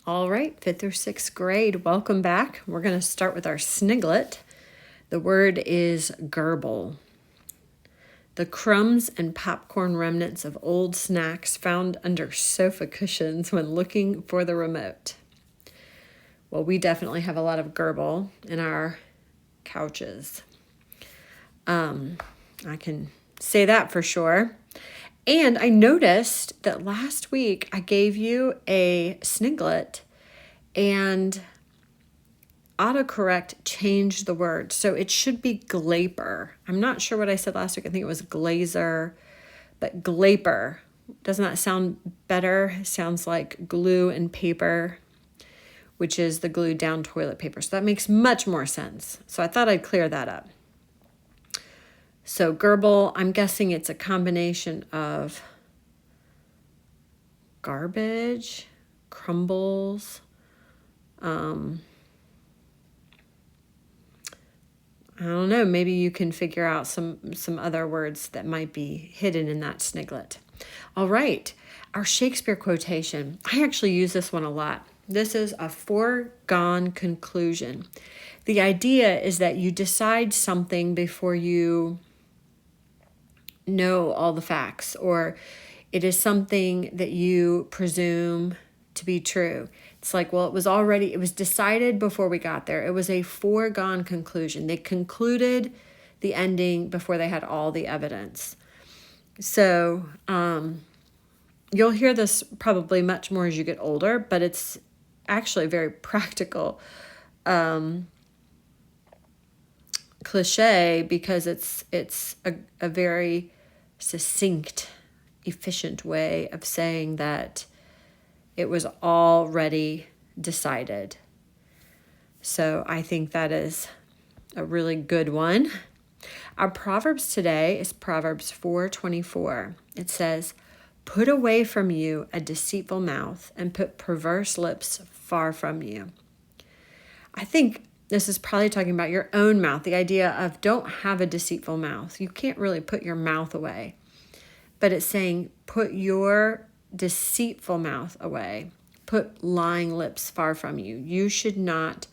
All right, 5th through 6th grade, welcome back. We're going to start with our sniglet. The word is gerbil. The crumbs and popcorn remnants of old snacks found under sofa cushions when looking for the remote. Well, we definitely have a lot of gerbil in our couches. I can say that for sure. And I noticed that last week I gave you a sniglet and autocorrect changed the word. So it should be glaper. I'm not sure what I said last week. I think it was glazer, but glaper. Doesn't that sound better? It sounds like glue and paper, which is the glued down toilet paper. So that makes much more sense. So I thought I'd clear that up. So gerbil, I'm guessing it's a combination of garbage, crumbles, I don't know, maybe you can figure out some other words that might be hidden in that sniglet. All right, our Shakespeare quotation. I actually use this one a lot. This is a foregone conclusion. The idea is that you decide something before you know all the facts, or it is something that you presume to be true. It's like, well, it was decided before we got there. It was a foregone conclusion. They concluded the ending before they had all the evidence. So you'll hear this probably much more as you get older, but it's actually very practical cliche because it's a very succinct, efficient way of saying that it was already decided. So I think that is a really good one. Our Proverbs today is Proverbs 4:24. It says, "Put away from you a deceitful mouth and put perverse lips far from you." I think this is probably talking about your own mouth, the idea of don't have a deceitful mouth. You can't really put your mouth away. But it's saying put your deceitful mouth away. Put lying lips far from you. You should not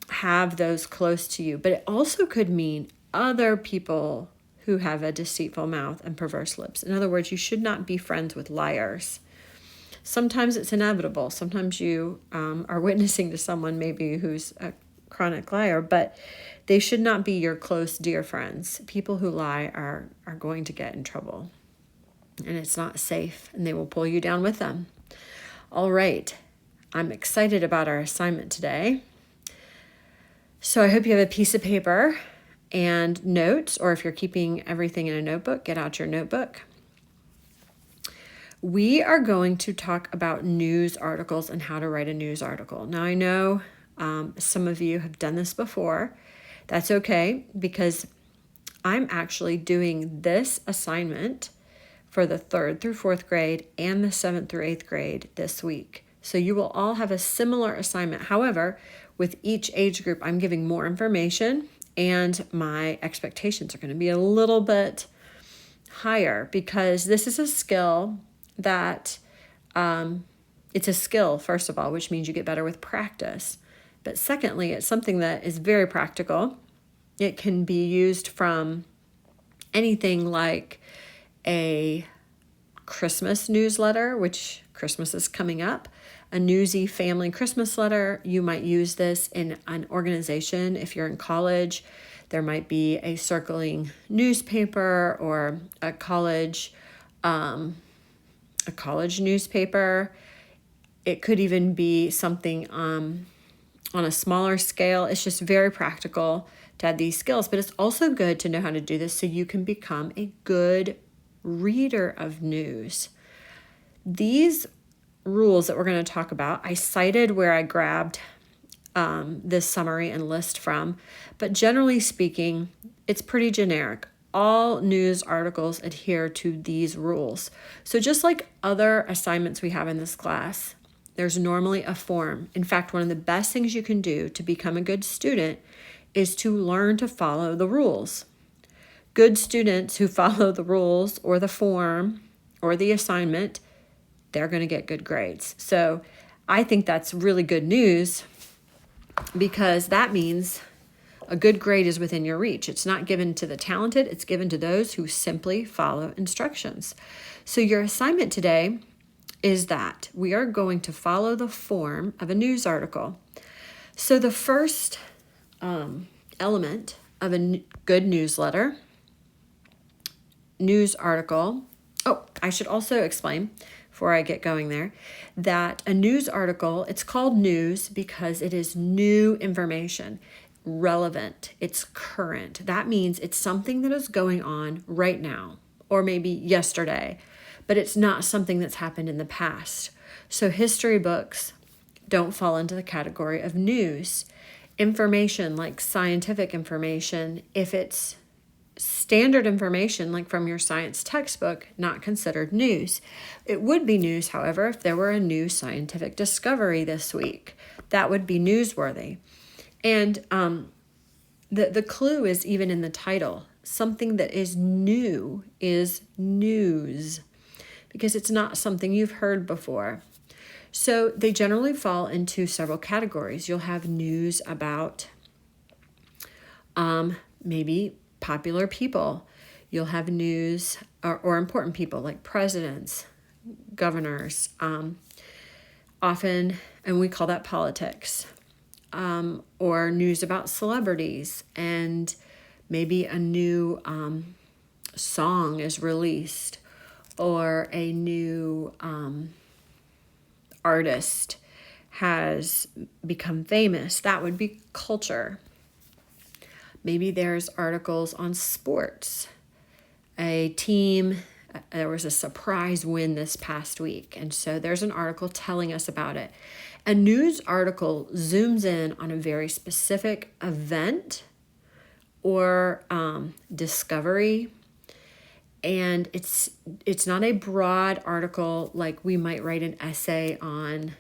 have those close to you. But it also could mean other people who have a deceitful mouth and perverse lips. In other words, you should not be friends with liars. Sometimes it's inevitable. Sometimes you are witnessing to someone maybe who's a chronic liar, but they should not be your close, dear friends. People who lie are going to get in trouble, and it's not safe, and they will pull you down with them. All right, I'm excited about our assignment today. So I hope you have a piece of paper and notes, or if you're keeping everything in a notebook, get out your notebook. We are going to talk about news articles and how to write a news article. Now, I know some of you have done this before. That's okay, because I'm actually doing this assignment for the 3rd through 4th grade and the 7th through 8th grade this week. So you will all have a similar assignment. However, with each age group, I'm giving more information, and my expectations are going to be a little bit higher because this is a skill that it's a skill, first of all, which means you get better with practice. But secondly, it's something that is very practical. It can be used from anything like a Christmas newsletter, which Christmas is coming up, a Newsy family Christmas letter. You might use this in an organization. If you're in college, there might be a circling newspaper or a college newspaper. It could even be something on a smaller scale. It's just very practical to add these skills, but it's also good to know how to do this so you can become a good reader of news. These rules that we're going to talk about, I cited where I grabbed this summary and list from, but generally speaking, it's pretty generic. All news articles adhere to these rules. So just like other assignments we have in this class, there's normally a form. In fact, one of the best things you can do to become a good student is to learn to follow the rules. Good students who follow the rules or the form or the assignment they're going to get good grades. So I think that's really good news, because that means a good grade is within your reach. It's not given to the talented, it's given to those who simply follow instructions. So your assignment today is that we are going to follow the form of a news article. So the first element of a good news article. Oh, I should also explain before I get going there that a news article, it's called news because it is new information, relevant, it's current. That means it's something that is going on right now or maybe yesterday, but it's not something that's happened in the past. So history books don't fall into the category of news. Information like scientific information, if it's standard information like from your science textbook, not considered news. It would be news, however, if there were a new scientific discovery this week. That would be newsworthy. And the clue is even in the title. Something that is new is news, because it's not something you've heard before. So they generally fall into several categories. You'll have news about maybe popular people. You'll have news or important people like presidents, governors, often, and we call that politics, or news about celebrities, and maybe a new song is released, or a new artist has become famous. That would be culture. Maybe there's articles on sports. A team, there was a surprise win this past week, and so there's an article telling us about it. A news article zooms in on a very specific event or discovery, and it's not a broad article like we might write an essay on,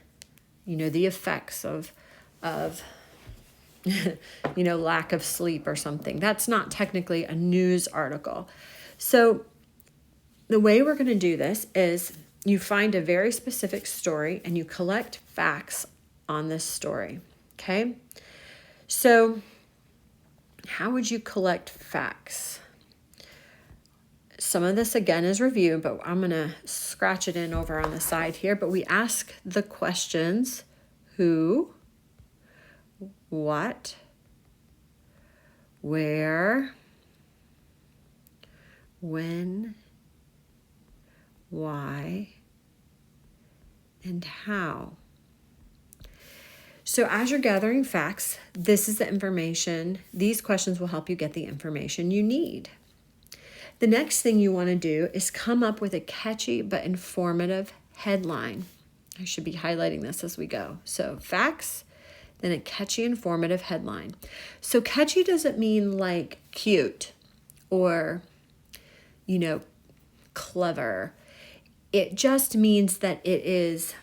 the effects of lack of sleep or something. That's not technically a news article. So the way we're going to do this is you find a very specific story and you collect facts on this story. Okay? So how would you collect facts? Some of this again is review, but I'm going to scratch it in over on the side here. But we ask the questions: who, what, where, when, why, and how. So as you're gathering facts, this is the information. These questions will help you get the information you need. The next thing you want to do is come up with a catchy but informative headline. I should be highlighting this as we go. So facts, then a catchy, informative headline. So catchy doesn't mean like cute or, clever. It just means that it is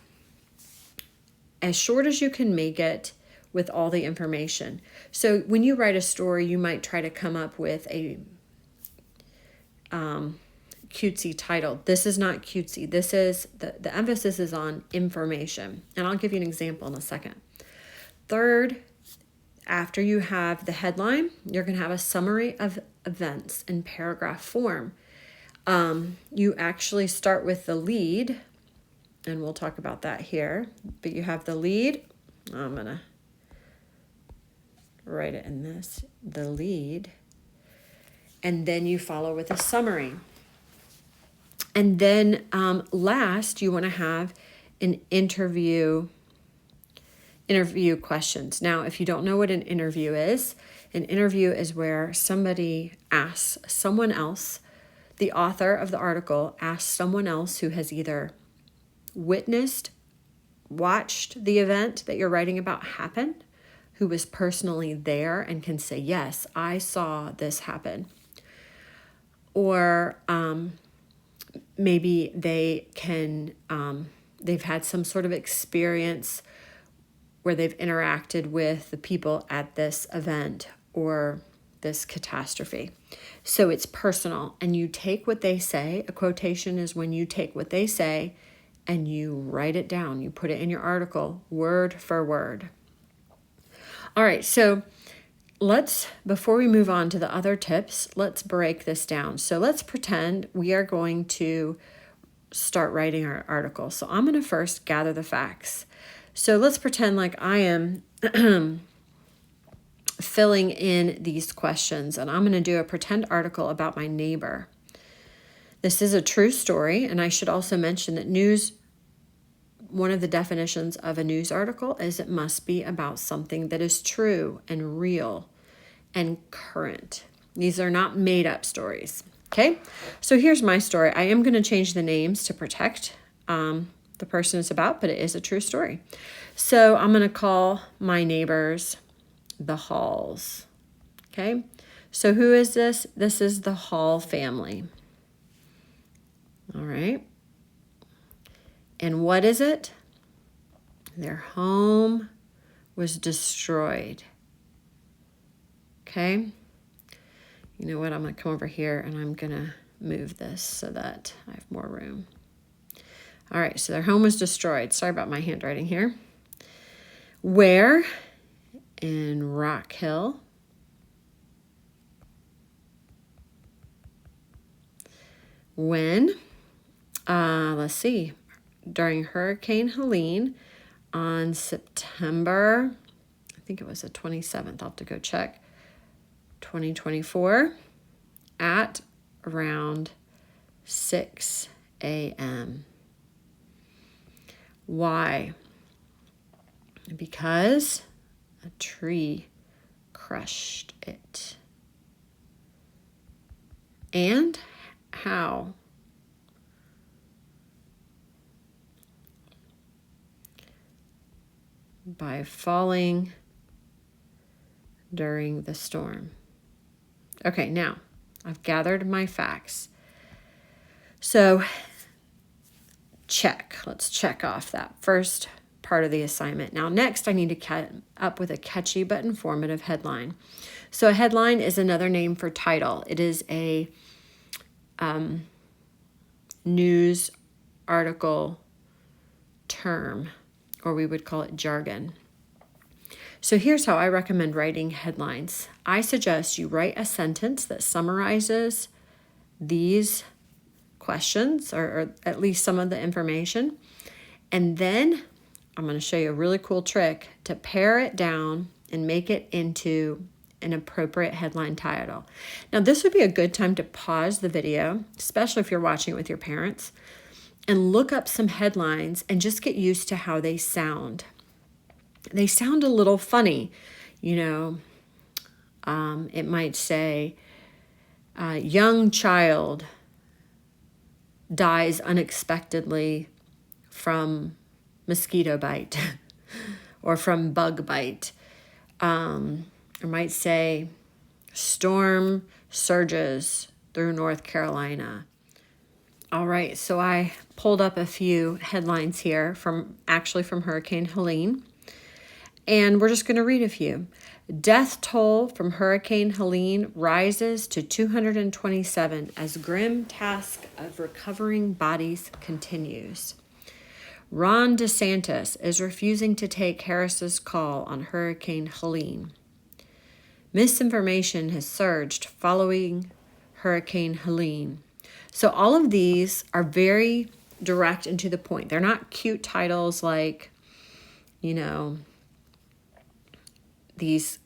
as short as you can make it with all the information. So when you write a story, you might try to come up with a cutesy title. This is not cutesy. This is, the emphasis is on information. And I'll give you an example in a second. Third, after you have the headline, you're going to have a summary of events in paragraph form. You actually start with the lead, and we'll talk about that here. But you have the lead. I'm going to write it in this, the lead. And then you follow with a summary. And then last, you want to have an interview questions. Now, if you don't know what an interview is where somebody asks someone else, the author of the article asks someone else who has either witnessed, watched the event that you're writing about happen, who was personally there and can say, yes, I saw this happen. Or maybe they've had some sort of experience where they've interacted with the people at this event or this catastrophe. So it's personal, and you take what they say. A quotation is when you take what they say and you write it down. You put it in your article, word for word. All right, so before we move on to the other tips, let's break this down. So let's pretend we are going to start writing our article. So I'm going to first gather the facts. So let's pretend like I am filling in these questions, and I'm going to do a pretend article about my neighbor. This is a true story, and I should also mention that one of the definitions of a news article is it must be about something that is true and real and current. These are not made up stories. Okay, so here's my story. I am going to change the names to protect the person it's about, but it is a true story. So I'm going to call my neighbors the Halls. Okay, so who is this? This is the Hall family. All right. And what is it? Their home was destroyed. Okay. You know what? I'm going to come over here and I'm going to move this so that I have more room. All right. So their home was destroyed. Sorry about my handwriting here. Where? In Rock Hill. When? Let's see. During Hurricane Helene on September, I think it was the 27th. I'll have to go check. 2024 at around 6 a.m. Why? Because a tree crushed it. And how? By falling during the storm. Okay, now I've gathered my facts. So let's check off that first part of the assignment. Now next I need to come up with a catchy but informative headline. So a headline is another name for title. It is a news article term, or we would call it jargon. So here's how I recommend writing headlines. I suggest you write a sentence that summarizes these questions, or at least some of the information. And then I'm going to show you a really cool trick to pare it down and make it into an appropriate headline title. Now, this would be a good time to pause the video, especially if you're watching it with your parents, and look up some headlines and just get used to how they sound. They sound a little funny, you know. It might say, young child dies unexpectedly from mosquito bite or from bug bite. It might say, storm surges through North Carolina. All right, so I pulled up a few headlines here from Hurricane Helene. And we're just going to read a few. Death toll from Hurricane Helene rises to 227 as grim task of recovering bodies continues. Ron DeSantis is refusing to take Harris's call on Hurricane Helene. Misinformation has surged following Hurricane Helene. So all of these are very direct and to the point. They're not cute titles like, you know, these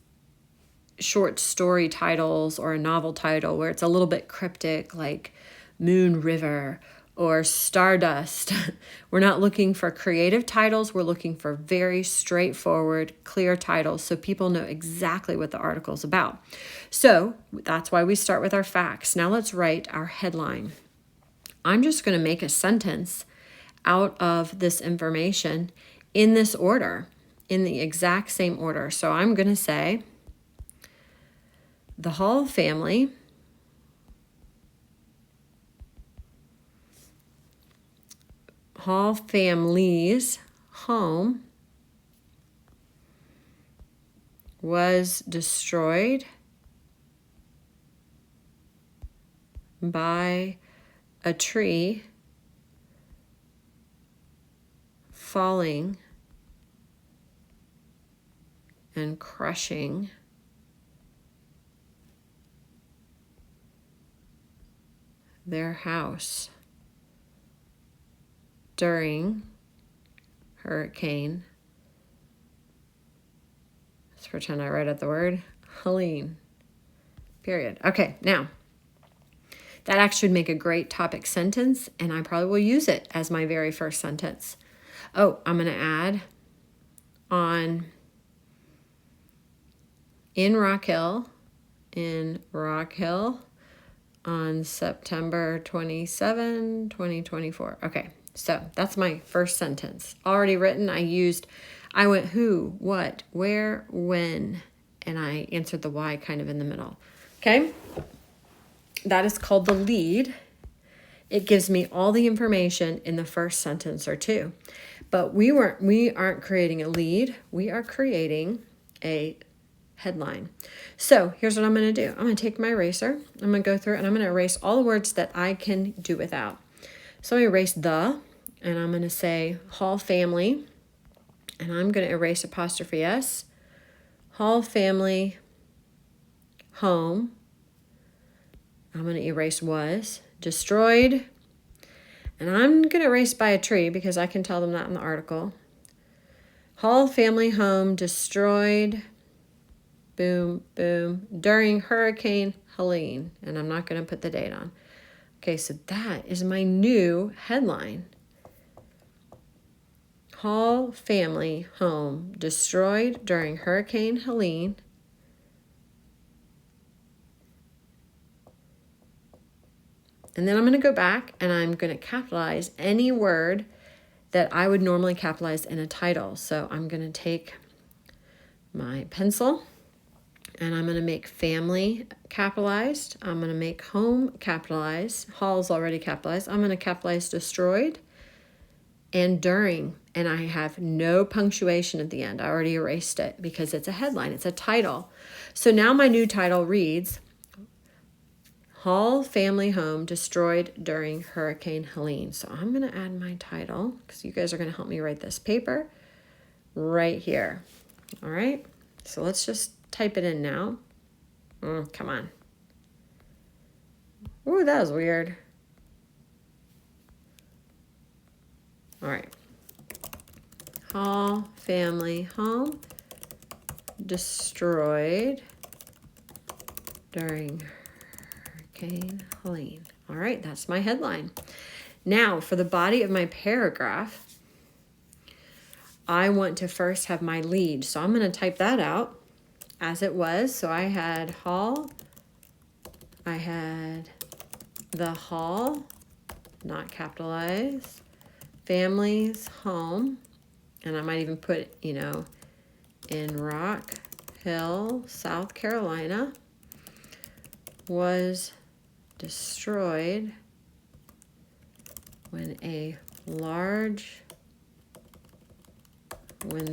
short story titles or a novel title where it's a little bit cryptic like Moon River or Stardust. We're not looking for creative titles. We're looking for very straightforward, clear titles so people know exactly what the article's about. So that's why we start with our facts. Now let's write our headline. I'm just going to make a sentence out of this information in this order, in the exact same order. So I'm going to say, the Hall family's home was destroyed by a tree falling and crushing their house during Hurricane, let's pretend I write out the word, Helene, period. Okay, now, that actually would make a great topic sentence, and I probably will use it as my very first sentence. Oh, I'm going to add in Rock Hill, on September 27, 2024. Okay, so that's my first sentence. Already written. I went who, what, where, when, and I answered the why kind of in the middle. Okay, that is called the lead. It gives me all the information in the first sentence or two. But we aren't creating a lead. We are creating a headline. So here's what I'm going to do. I'm going to take my eraser. I'm going to go through and I'm going to erase all the words that I can do without. So I'm going to erase the, and I'm going to say Hall family, and I'm going to erase apostrophe S. Hall family, home. I'm going to erase was, destroyed, and I'm going to erase by a tree because I can tell them that in the article. Hall family home destroyed, boom, boom, during Hurricane Helene, and I'm not going to put the date on. Okay, so that is my new headline. Hall family home destroyed during Hurricane Helene. And then I'm going to go back and I'm going to capitalize any word that I would normally capitalize in a title. So I'm going to take my pencil and I'm going to make family capitalized. I'm going to make home capitalized. Hall's already capitalized. I'm going to capitalize destroyed and during. And I have no punctuation at the end. I already erased it because it's a headline. It's a title. So now my new title reads, Hall family home destroyed during Hurricane Helene. So I'm going to add my title because you guys are going to help me write this paper right here. All right. So let's just type it in now. Come on. Ooh, that was weird. All right. Hall family home destroyed during Hurricane Helene. All right, that's my headline. Now, for the body of my paragraph, I want to first have my lead. So I'm going to type that out as it was. So I had Hall. I had the Hall, not capitalized. Families, home. And I might even put, in Rock Hill, South Carolina, was destroyed when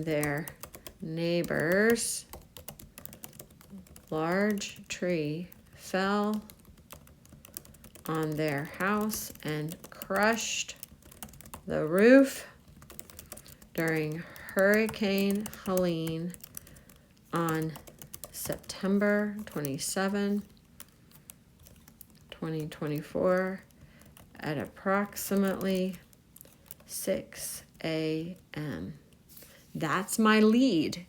their neighbor's large tree fell on their house and crushed the roof during Hurricane Helene on September 27, 2024 at approximately 6 a.m. That's my lead,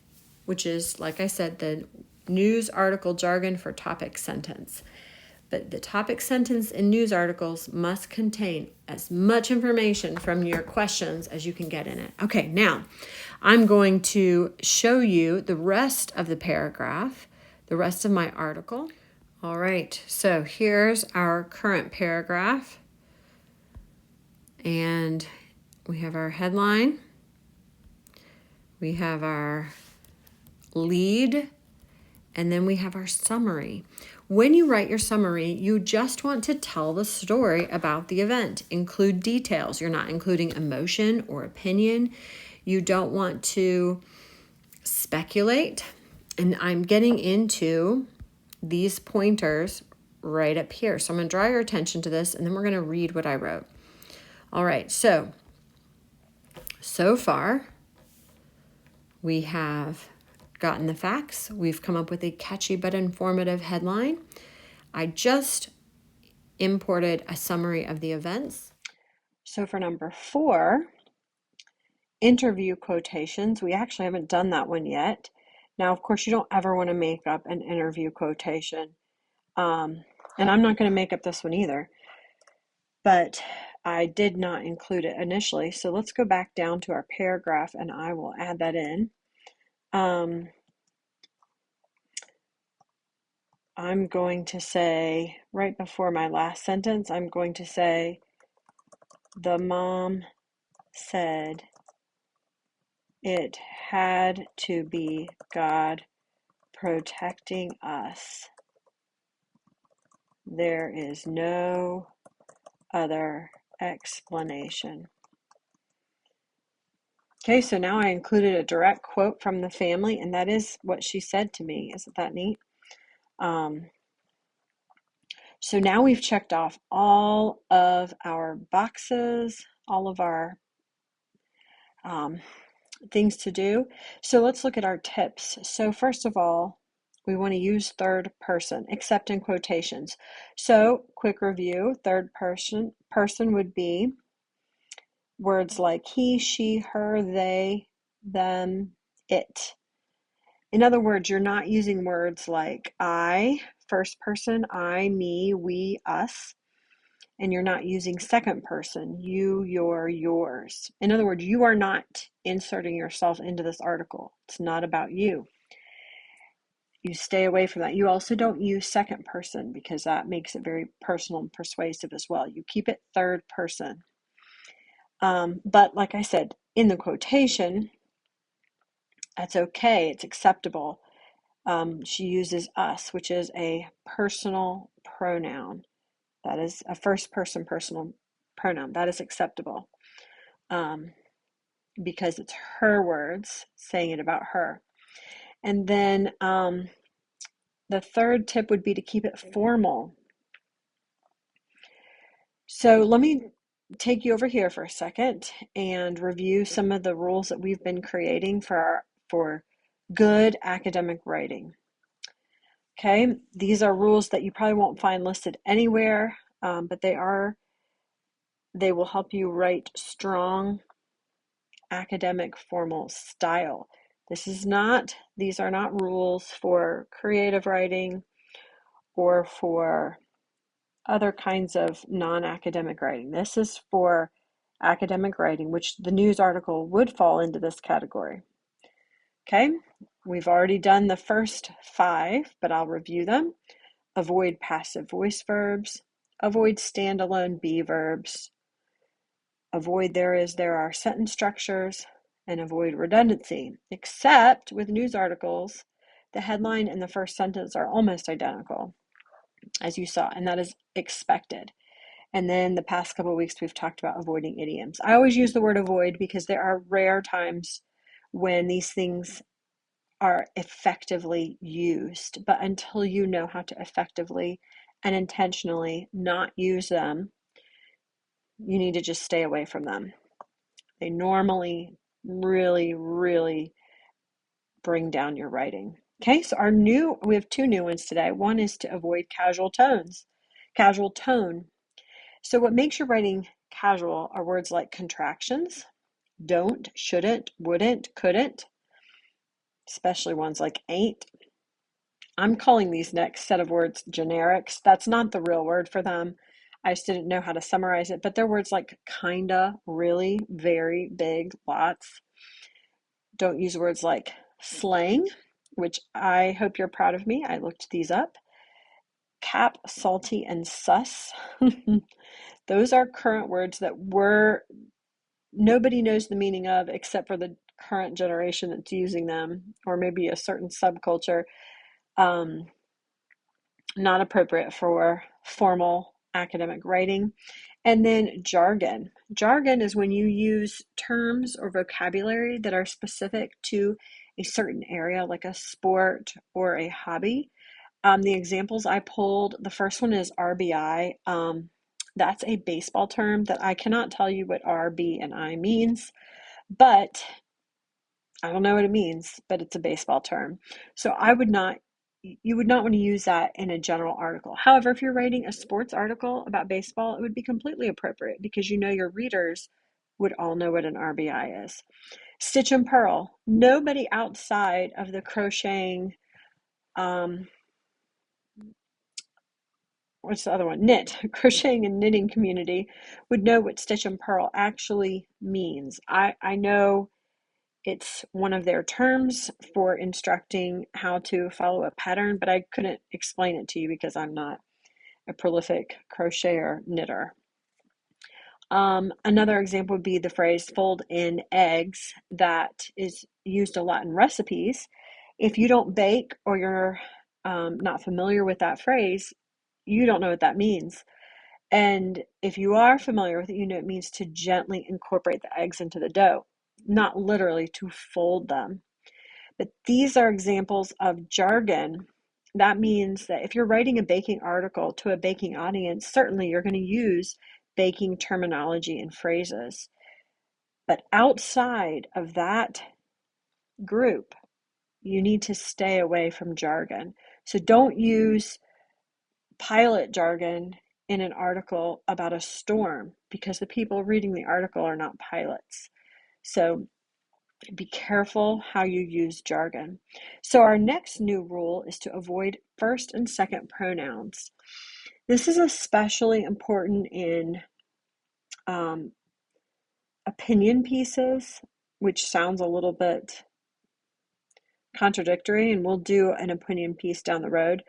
which is, like I said, the news article jargon for topic sentence. But the topic sentence in news articles must contain as much information from your questions as you can get in it. Okay, now I'm going to show you the rest of the paragraph, the rest of my article. All right, so here's our current paragraph. And we have our headline. We have our lead. And then we have our summary. When you write your summary, you just want to tell the story about the event. Include details. You're not including emotion or opinion. You don't want to speculate. And I'm getting into these pointers right up here. So I'm going to draw your attention to this, and then we're going to read what I wrote. All right, so So far, we have gotten the facts. We've come up with a catchy but informative headline. I just imported a summary of the events. So for number 4, interview quotations, we actually haven't done that one yet. Now, of course, you don't ever want to make up an interview quotation. And I'm not going to make up this one either. But I did not include it initially. So let's go back down to our paragraph and I will add that in. I'm going to say, right before my last sentence, I'm going to say, the mom said it had to be God protecting us. There is no other explanation. Okay, so now I included a direct quote from the family, and that is what she said to me. Isn't that neat? So now we've checked off all of our boxes, all of our things to do. So let's look at our tips. So first of all, we want to use third person, except in quotations. So quick review, third person would be words like he, she, her, they, them, it. In other words, you're not using words like I, first person, I, me, we, us, and you're not using second person, you, your, yours. In other words, you are not inserting yourself into this article. It's not about you. You stay away from that. You also don't use second person because that makes it very personal and persuasive as well. You keep it third person. But like I said, in the quotation, that's okay. It's acceptable. She uses us, which is a personal pronoun. That is a first person personal pronoun. That is acceptable because it's her words saying it about her. And then the third tip would be to keep it formal. So let me take you over here for a second and review some of the rules that we've been creating for good academic writing. Okay, these are rules that you probably won't find listed anywhere, but they will help you write strong academic formal style. These are not rules for creative writing or for other kinds of non-academic writing. This is for academic writing, which the news article would fall into this category. Okay, we've already done the first 5, but I'll review them. Avoid passive voice verbs, avoid standalone be verbs, avoid there is, there are sentence structures, and avoid redundancy, except with news articles, the headline and the first sentence are almost identical, as you saw, and that is expected. And then the past couple of weeks, we've talked about avoiding idioms. I always use the word avoid because there are rare times when these things are effectively used. But until you know how to effectively and intentionally not use them, you need to just stay away from them. They normally really, really bring down your writing. Okay, so we have 2 new ones today. One is to avoid casual tone. So what makes your writing casual are words like contractions, don't, shouldn't, wouldn't, couldn't, especially ones like ain't. I'm calling these next set of words generics. That's not the real word for them. I just didn't know how to summarize it, but they're words like kinda, really, very, big, lots. Don't use words like slang, which I hope you're proud of me. I looked these up. Cap, salty, and sus. Those are current words that nobody knows the meaning of except for the current generation that's using them, or maybe a certain subculture. Not appropriate for formal academic writing. And then jargon. Jargon is when you use terms or vocabulary that are specific to a certain area, like a sport or a hobby. The examples I pulled, the first one is RBI. That's a baseball term that I cannot tell you what R, B, and I means, But I don't know what it means, but it's a baseball term. So you would not want to use that in a general article. However, if you're writing a sports article about baseball, it would be completely appropriate because you know your readers would all know what an RBI is. Stitch and purl. Nobody outside of the crocheting, what's the other one? Knit, crocheting and knitting community would know what stitch and purl actually means. I know it's one of their terms for instructing how to follow a pattern, but I couldn't explain it to you because I'm not a prolific crocheter knitter. Another example would be the phrase fold in eggs that is used a lot in recipes. If you don't bake or you're not familiar with that phrase, you don't know what that means. And if you are familiar with it, you know it means to gently incorporate the eggs into the dough, not literally to fold them. But these are examples of jargon. That means that if you're writing a baking article to a baking audience, certainly you're going to use baking terminology and phrases. But outside of that group, you need to stay away from jargon. So don't use pilot jargon in an article about a storm because the people reading the article are not pilots. So be careful how you use jargon. So our next new rule is to avoid first and second pronouns. This is especially important in opinion pieces, which sounds a little bit contradictory, and we'll do an opinion piece down the road.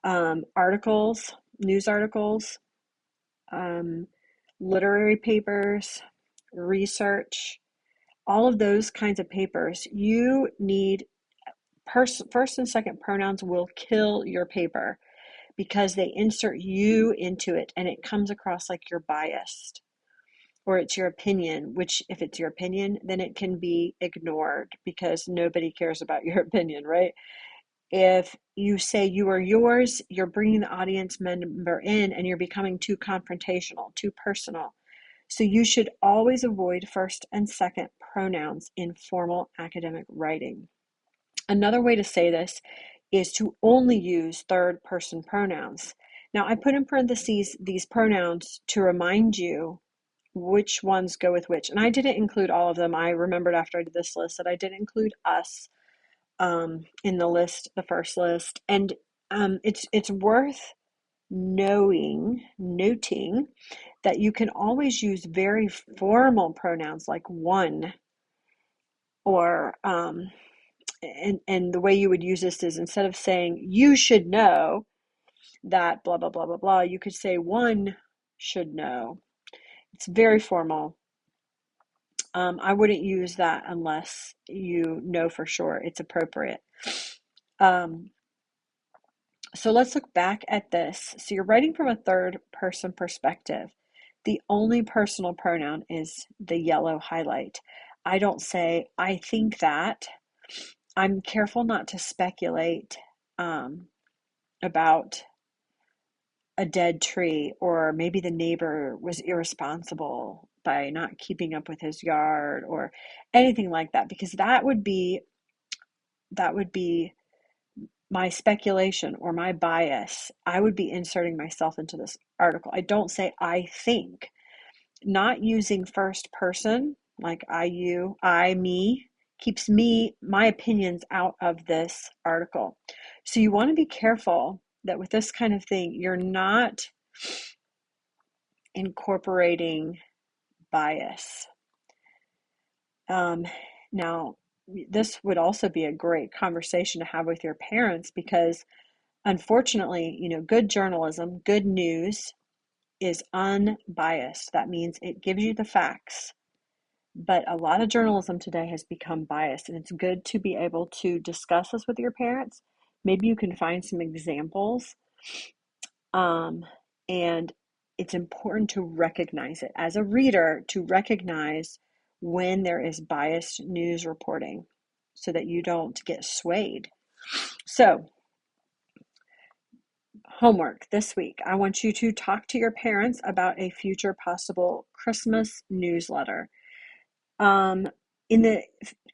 Articles, news articles, literary papers, research, all of those kinds of papers, you need first and second pronouns will kill your paper because they insert you into it and it comes across like you're biased or it's your opinion, which if it's your opinion, then it can be ignored because nobody cares about your opinion, right? If you say you are yours, you're bringing the audience member in and you're becoming too confrontational, too personal. So you should always avoid first and second pronouns in formal academic writing. Another way to say this is to only use third person pronouns. Now, I put in parentheses these pronouns to remind you which ones go with which. And I didn't include all of them. I remembered after I did this list that I did include us in the list, the first list. And it's worth noting that you can always use very formal pronouns like one or and the way you would use this is instead of saying you should know that blah blah blah blah blah, you could say one should know. It's very formal. I wouldn't use that unless you know for sure it's appropriate. So let's look back at this. So you're writing from a third person perspective. The only personal pronoun is the yellow highlight. I don't say, I think that. I'm careful not to speculate about a dead tree, or maybe the neighbor was irresponsible by not keeping up with his yard or anything like that, because that would be my speculation or my bias. I would be inserting myself into this article. I don't say I think. Not using first person like I, you, I, me keeps my opinions out of this article. So you want to be careful that with this kind of thing, you're not incorporating bias. Now, this would also be a great conversation to have with your parents because unfortunately, good journalism, good news is unbiased. That means it gives you the facts. But a lot of journalism today has become biased, and it's good to be able to discuss this with your parents. Maybe you can find some examples. And it's important to recognize it as a reader, to recognize when there is biased news reporting so that you don't get swayed. So, homework this week. I want you to talk to your parents about a future possible Christmas newsletter. In the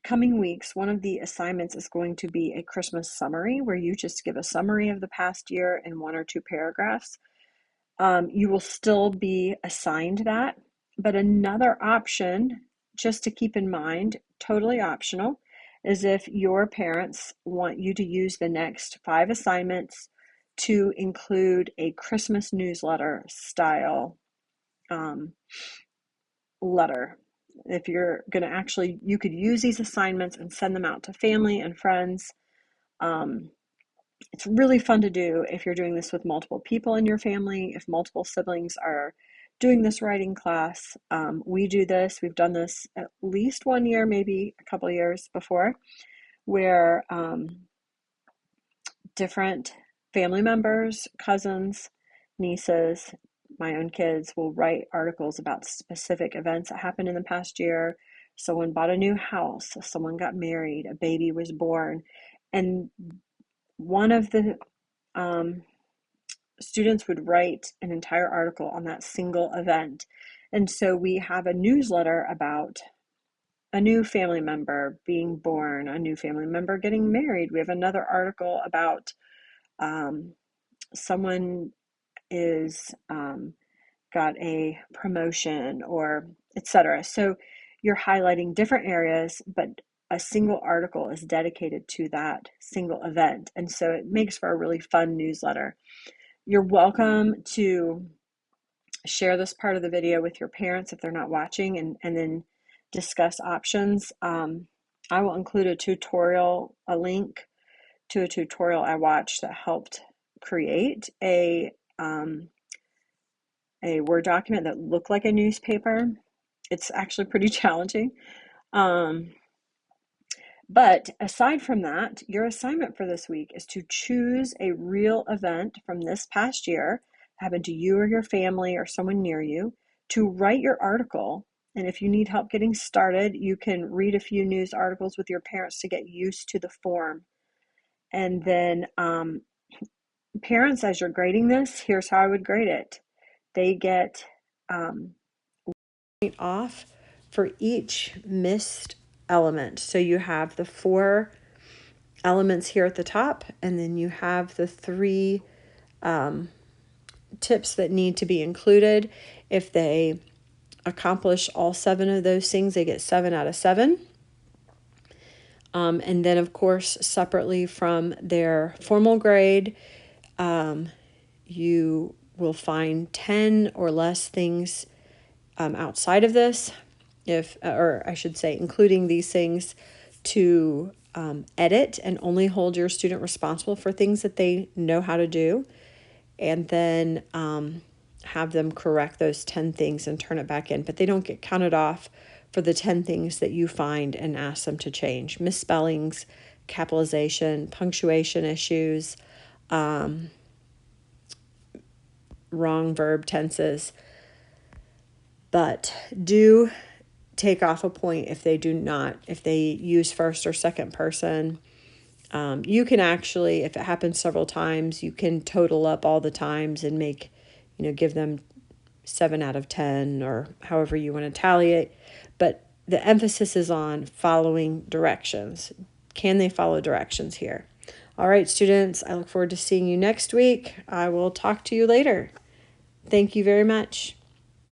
coming weeks, one of the assignments is going to be a Christmas summary where you just give a summary of the past year in 1 or 2 paragraphs. You will still be assigned that, but another option, just to keep in mind, totally optional, is if your parents want you to use the next 5 assignments to include a Christmas newsletter style letter. If you're going to actually, you could use these assignments and send them out to family and friends. It's really fun to do if you're doing this with multiple people in your family, if multiple siblings are doing this writing class. We do this, we've done this at least 1 year, maybe a couple years before, where different family members, cousins, nieces, my own kids will write articles about specific events that happened in the past year. Someone bought a new house, someone got married, a baby was born, and one of the students would write an entire article on that single event. And so we have a newsletter about a new family member being born, a new family member getting married. We have another article about someone is got a promotion, or etc. So you're highlighting different areas, but a single article is dedicated to that single event. And so it makes for a really fun newsletter. You're welcome to share this part of the video with your parents if they're not watching, and then discuss options. I will include a link to a tutorial I watched that helped create a Word document that looked like a newspaper. It's actually pretty challenging. But aside from that, your assignment for this week is to choose a real event from this past year, happened to you or your family or someone near you, to write your article. And if you need help getting started, you can read a few news articles with your parents to get used to the form. And then parents, as you're grading this, here's how I would grade it. They get off for each missed element. So you have the 4 elements here at the top, and then you have the 3 tips that need to be included. If they accomplish all 7 of those things, they get 7 out of 7. And then, of course, separately from their formal grade, you will find 10 or less things outside of this, or I should say, including these things, to edit and only hold your student responsible for things that they know how to do, and then have them correct those 10 things and turn it back in. But they don't get counted off for the 10 things that you find and ask them to change. Misspellings, capitalization, punctuation issues, wrong verb tenses. But do take off a point if they use first or second person. You can actually, if it happens several times, you can total up all the times and give them 7 out of 10, or however you want to tally it. But the emphasis is on following directions. Can they follow directions here? All right, students, I look forward to seeing you next week. I will talk to you later. Thank you very much.